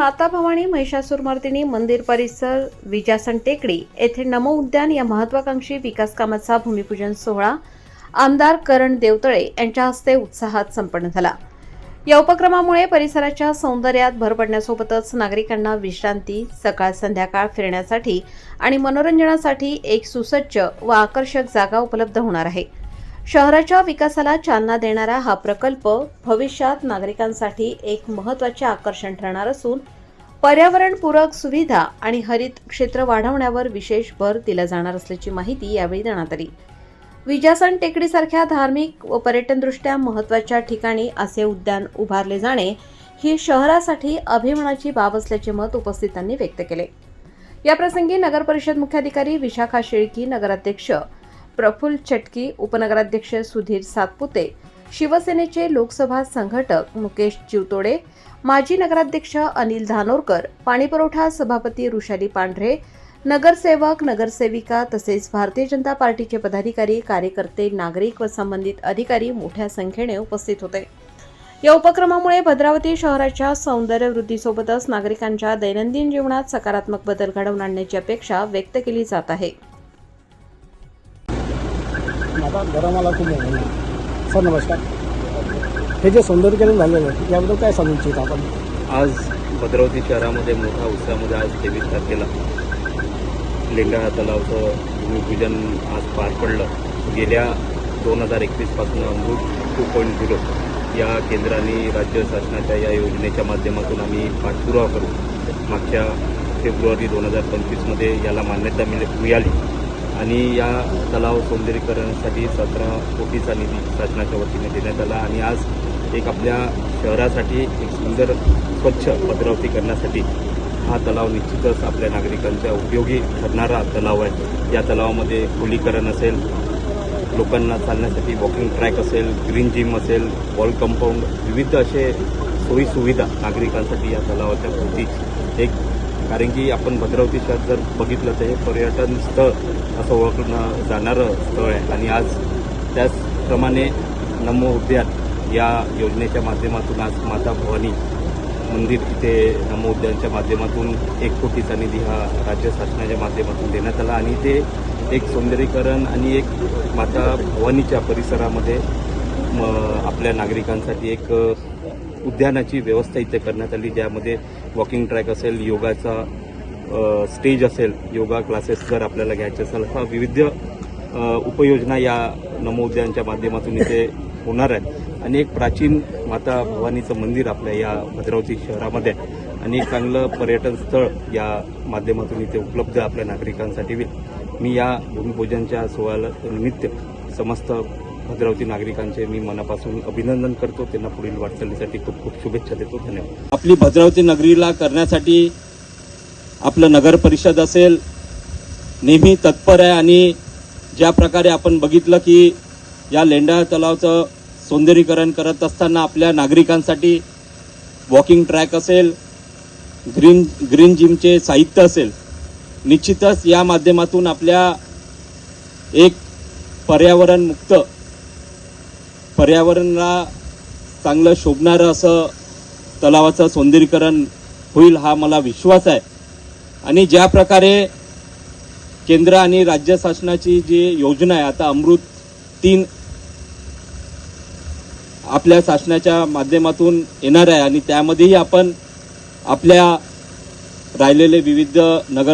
माता भवानी महिषासुरमर्दिनी मंदिर परिसर विजासन टेकडी येथे नमो उद्यान या महत्वाकांक्षी विकास कामाचा भूमिपूजन सोहळा आमदार करण देवतळे यांच्या हस्ते उत्साहात संपन्न झाला। या उपक्रमामुळे परिसराच्या सौंदर्यात भर पडण्यासोबतच नागरिकांना विश्रांती, सकाळ संध्याकाळ फिरण्यासाठी आणि मनोरंजनासाठी एक सुसज्ज व आकर्षक जागा उपलब्ध होणार आहे। शहराच्या विकासाला चालना देणारा हा प्रकल्प भविष्यात नागरिकांसाठी एक महत्त्वाचे आकर्षण ठरणार असून पर्यावरणपूरक सुविधा आणि हरित क्षेत्र वाढवण्यावर विशेष भर दिला जाणार असल्याची माहिती यावेळी देण्यात आली। विजासन टेकडीसारख्या धार्मिक व पर्यटनदृष्ट्या महत्त्वाच्या ठिकाणी असे उद्यान उभारले जाणे ही शहरासाठी अभिमानाची बाब असल्याचे मत उपस्थितांनी व्यक्त केले। या प्रसंगी नगर परिषद मुख्याधिकारी विशाखा शेळकी, नगराध्यक्ष प्रफुल्ल चटकी, उपनगराध्यक्ष सुधीर सातपुते, शिवसेनेचे लोकसभा संघटक मुकेश चिवतोडे, माजी नगराध्यक्ष अनिल धानोरकर, पाणीपुरवठा सभापती ऋषाली पांढरे, नगरसेवक, नगरसेविका तसेच भारतीय जनता पार्टीचे पदाधिकारी, कार्यकर्ते, नागरिक व संबंधित अधिकारी मोठ्या संख्येने उपस्थित होते। या उपक्रमामुळे भद्रावती शहराच्या सौंदर्य वृद्धीसोबतच नागरिकांच्या दैनंदिन जीवनात सकारात्मक बदल घडवून आणण्याची अपेक्षा व्यक्त केली जात आहे। सर नमस्कार। हे जे सौंदर्यीकरण झालेलं आहे याबद्दल काय सांगू इच्छित आपण? आज भद्रावती शहरामध्ये मोठ्या उत्साहामध्ये आज 23 तारखेला लेंडाळा तलावाचं भूमिपूजन आज पार पडलं। गेल्या 2021 पासून अमृत 2.0 या केंद्र आणि राज्य शासनाच्या या योजनेच्या माध्यमातून आम्ही पाठपुरावा करू मागच्या फेब्रुवारी 2025 मध्ये याला मान्यता मिळाली आणि या तलाव सौंदर्यीकरणासाठी 17 कोटीचा निधी शासनाच्या वतीने देण्यात आला आणि आज एक आपल्या शहरासाठी एक सुंदर स्वच्छ भद्रावती करण्यासाठी हा तलाव निश्चितच आपल्या नागरिकांच्या उपयोगी ठरणारा तलाव आहे। या तलावामध्ये खोलीकरण असेल, लोकांना चालण्यासाठी वॉकिंग ट्रॅक असेल, ग्रीन जिम असेल, वॉल कंपाऊंड, विविध असे सोयी सुविधा नागरिकांसाठी या तलावाच्या भोवती एक, कारण की आपण भद्रावती शहर जर बघितलं तर हे पर्यटन स्थळ असं ओळखलं जाणारं स्थळ आहे आणि आज त्याचप्रमाणे नमो उद्यान या योजनेच्या माध्यमातून आज माता भवानी मंदिर इथे नमो उद्यानच्या माध्यमातून 1 कोटीचा निधी हा राज्य शासनाच्या माध्यमातून देण्यात आला आणि ते एक सौंदर्यीकरण आणि एक माता भवानीच्या परिसरामध्ये आपल्या नागरिकांसाठी एक उद्यानाची व्यवस्था इथे करण्यात आली, ज्यामध्ये वॉकिंग ट्रॅक असेल, योगाचा स्टेज असेल, योगा क्लासेस जर आपल्याला घ्यायचे असेल, हा विविध उपयोजना या नमो उद्यानच्या माध्यमातून इथे होणार आहेत आणि एक प्राचीन माता भवानीचं मंदिर आपल्या या भद्रावती शहरामध्ये आणि एक चांगलं पर्यटन स्थळ या माध्यमातून इथे उपलब्ध आपल्या नागरिकांसाठी होईल। मी या भूमिपूजनच्या सोहळ्यानिमित्त समस्त भद्रावती नागरिकांचे मी मनापासून अभिनंदन करतो, त्यांना पुढील वाटचालीसाठी खूप खूप शुभेच्छा देतो। धन्यवाद। आपली भद्रावती नगरीला करण्यासाठी आपलं नगर परिषद असेल नेहमी तत्पर आहे आणि ज्या प्रकारे आपण बघितलं की या लेंडाळा तलावाचं सौंदर्यीकरण करत असताना आपल्या नागरिकांसाठी वॉकिंग ट्रॅक असेल, ग्रीन जिमचे साहित्य असेल, निश्चितच या माध्यमातून आपल्या एक पर्यावरणमुक्त, पर्यावरणाला चांगलं शोभणारं असं तलावाचं सौंदर्यीकरण होईल हा मला विश्वास आहे। आणि ज्या प्रकारे केंद्र आणि राज्य शासनाची जी योजना आहे आता अमृत 3 आपल्या शासनाच्या माध्यमातून येणार आहे आणि त्यामध्येही आपण आपल्या राहिलेले विविध नगर